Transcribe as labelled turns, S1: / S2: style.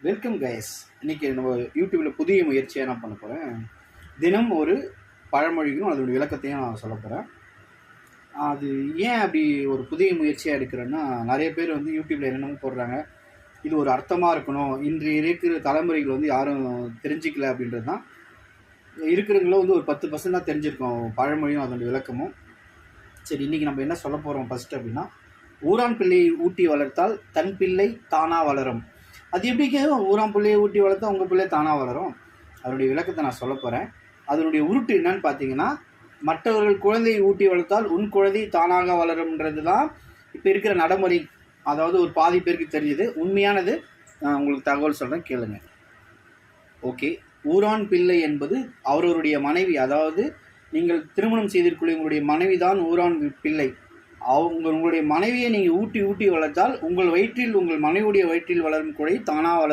S1: Welcome guys. இன்றைக்கி நம்ம யூடியூப்பில் புதிய முயற்சியாக நான் பண்ண போகிறேன். தினம் ஒரு பழமொழிகளும் அதோடய விளக்கத்தையும் நான் சொல்ல போகிறேன். அது ஏன் அப்படி ஒரு புதிய முயற்சியாக எடுக்கிறேன்னா, நிறைய பேர் வந்து யூடியூப்பில் என்னென்னமோ போடுறாங்க. இது ஒரு அர்த்தமாக இருக்கணும், இன்றைய இருக்கிற தலைமுறைகள் வந்து யாரும் தெரிஞ்சிக்கல அப்படின்றது தான். இருக்கிறவங்களும் வந்து ஒரு 10% தான் தெரிஞ்சிருக்கோம் பழமொழியும் அதோடய விளக்கமும். சரி, இன்றைக்கி நம்ம என்ன சொல்ல போகிறோம் ஃபஸ்ட்டு அப்படின்னா, ஊரான் பிள்ளையை ஊட்டி வளர்த்தால் தன் பிள்ளை தானாக வளரும். அது எப்படிங்க ஊரான் பிள்ளையை ஊட்டி வளர்த்தா உங்கள் பிள்ளை தானாக வளரும்? அதனுடைய விளக்கத்தை நான் சொல்ல போகிறேன். அதனுடைய உருட்டு என்னன்னு பார்த்தீங்கன்னா, மற்றவர்கள் குழந்தையை ஊட்டி வளர்த்தால் உன் குழந்தை தானாக வளரும்ன்றது தான் இப்போ இருக்கிற நடைமுறை. அதாவது ஒரு பாதி பேருக்கு தெரியுது. உண்மையானது உங்களுக்கு தகவல் சொல்கிறேன், கேளுங்க. ஓகே, ஊரான் பிள்ளை என்பது அவருடைய மனைவி. அதாவது நீங்கள் திருமணம் செய்திருக்கிற உங்களுடைய மனைவி தான் ஊரான் பிள்ளை. உங்களுடைய மனைவியை நீங்கள் ஊட்டி வளர்த்தால் உங்கள் மனைவியுடைய வயிற்றில் வளரும் குழந்தை தானாக வளரும்.